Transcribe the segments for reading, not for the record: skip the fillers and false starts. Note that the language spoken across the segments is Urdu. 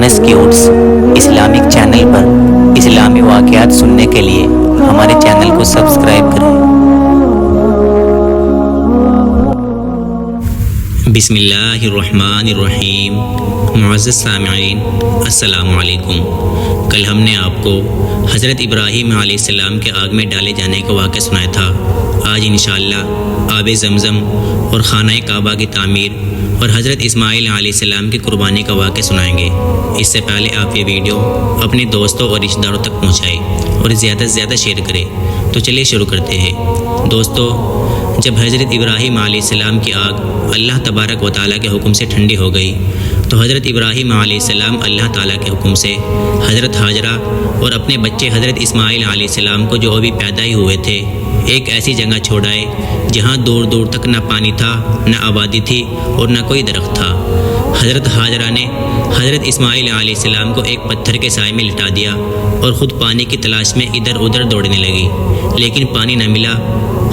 انسٹیٹیوٹس اسلامک چینل پر اسلامی واقعات سننے کے لیے ہمارے چینل کو سبسکرائب کریں۔ بسم اللہ الرحمن الرحیم۔ معزز سامعین، السلام علیکم۔ کل ہم نے آپ کو حضرت ابراہیم علیہ السلام کے آگ میں ڈالے جانے کا واقعہ سنایا تھا۔ آج انشاءاللہ آب زمزم اور خانہ کعبہ کی تعمیر اور حضرت اسماعیل علیہ السلام کی قربانی کا واقعہ سنائیں گے۔ اس سے پہلے آپ یہ ویڈیو اپنے دوستوں اور رشتہ داروں تک پہنچائیں اور زیادہ سے زیادہ شیئر کریں۔ تو چلیے شروع کرتے ہیں۔ دوستو، جب حضرت ابراہیم علیہ السلام کی آگ اللہ تبارک و تعالیٰ کے حکم سے ٹھنڈی ہو گئی تو حضرت ابراہیم علیہ السلام اللہ تعالیٰ کے حکم سے حضرت ہاجرہ اور اپنے بچے حضرت اسماعیل علیہ السلام کو جو ابھی پیدا ہی ہوئے تھے ایک ایسی جگہ چھوڑائے جہاں دور دور تک نہ پانی تھا، نہ آبادی تھی اور نہ کوئی درخت تھا۔ حضرت ہاجرہ نے حضرت اسماعیل علیہ السلام کو ایک پتھر کے سائے میں لٹا دیا اور خود پانی کی تلاش میں ادھر ادھر دوڑنے لگی، لیکن پانی نہ ملا۔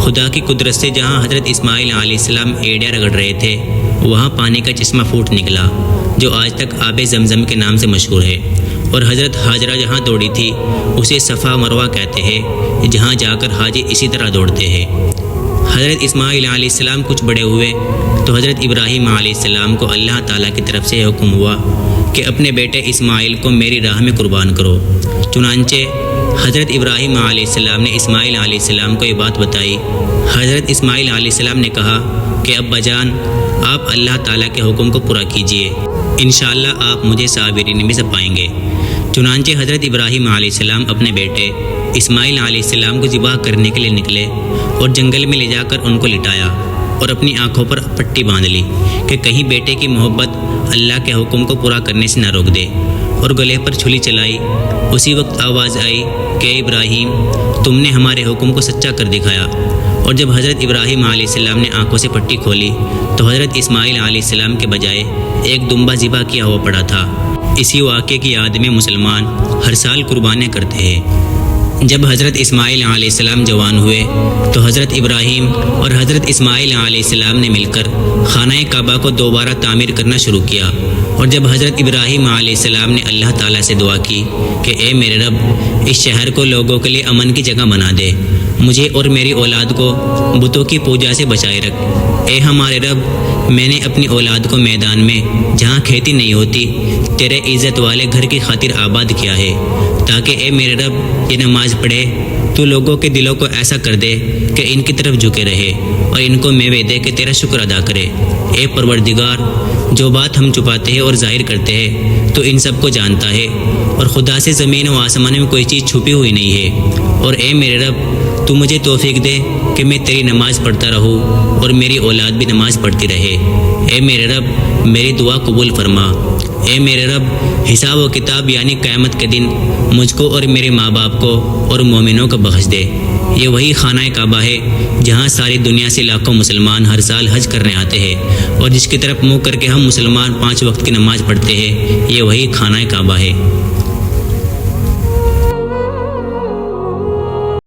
خدا کی قدرت سے جہاں حضرت اسماعیل علیہ السلام ایڑیاں رگڑ رہے تھے وہاں پانی کا چشمہ پھوٹ نکلا جو آج تک آب زمزم کے نام سے مشہور ہے، اور حضرت ہاجرہ جہاں دوڑی تھی اسے صفا مروہ کہتے ہیں، جہاں جا کر حاجی اسی طرح دوڑتے ہیں۔ حضرت اسماعیل علیہ السلام کچھ بڑے ہوئے تو حضرت ابراہیم علیہ السلام کو اللہ تعالیٰ کی طرف سے حکم ہوا کہ اپنے بیٹے اسماعیل کو میری راہ میں قربان کرو۔ چنانچہ حضرت ابراہیم علیہ السلام نے اسماعیل علیہ السلام کو یہ بات بتائی۔ حضرت اسماعیل علیہ السلام نے کہا کہ ابا جان، آپ اللہ تعالیٰ کے حکم کو پورا کیجئے، انشاءاللہ آپ مجھے صابرین میں سے پائیں گے۔ چنانچہ حضرت ابراہیم علیہ السلام اپنے بیٹے اسماعیل علیہ السلام کو ذبح کرنے کے لیے نکلے اور جنگل میں لے جا کر ان کو لٹایا اور اپنی آنکھوں پر پٹی باندھ لی کہ کہیں بیٹے کی محبت اللہ کے حکم کو پورا کرنے سے نہ روک دے، اور گلے پر چھری چلائی۔ اسی وقت آواز آئی کہ اے ابراہیم، تم نے ہمارے حکم کو سچا کر دکھایا۔ اور جب حضرت ابراہیم علیہ السلام نے آنکھوں سے پٹی کھولی تو حضرت اسماعیل علیہ السلام کے بجائے ایک دمبا ذبح کیا ہوا پڑا تھا۔ اسی واقعے کی یاد میں مسلمان ہر سال قربانیاں کرتے ہیں۔ جب حضرت اسماعیل علیہ السلام جوان ہوئے تو حضرت ابراہیم اور حضرت اسماعیل علیہ السلام نے مل کر خانہ کعبہ کو دوبارہ تعمیر کرنا شروع کیا۔ اور جب حضرت ابراہیم علیہ السلام نے اللہ تعالیٰ سے دعا کی کہ اے میرے رب، اس شہر کو لوگوں کے لیے امن کی جگہ بنا دے، مجھے اور میری اولاد کو بتوں کی پوجا سے بچائے رکھ۔ اے ہمارے رب، میں نے اپنی اولاد کو میدان میں جہاں کھیتی نہیں ہوتی تیرے عزت والے گھر کی خاطر آباد کیا ہے، تاکہ اے میرے رب یہ نماز پڑھے تو لوگوں کے دلوں کو ایسا کر دے کہ ان کی طرف جھکے رہے اور ان کو میوے دے کہ تیرا شکر ادا کرے۔ اے پروردگار، جو بات ہم چھپاتے ہیں اور ظاہر کرتے ہیں تو ان سب کو جانتا ہے، اور خدا سے زمین و آسمان میں کوئی چیز چھپی ہوئی نہیں ہے۔ اور اے میرے رب، تو مجھے توفیق دے کہ میں تیری نماز پڑھتا رہوں اور میری اولاد بھی نماز پڑھتی رہے۔ اے میرے رب، میری دعا قبول فرما۔ اے میرے رب، حساب و کتاب یعنی قیامت کے دن مجھ کو اور میرے ماں باپ کو اور مومنوں کو بخش دے۔ یہ وہی خانہ کعبہ ہے جہاں ساری دنیا سے لاکھوں مسلمان ہر سال حج کرنے آتے ہیں، اور جس کی طرف منہ کر کے ہم مسلمان 5 وقت کی نماز پڑھتے ہیں، یہ وہی خانہ کعبہ ہے۔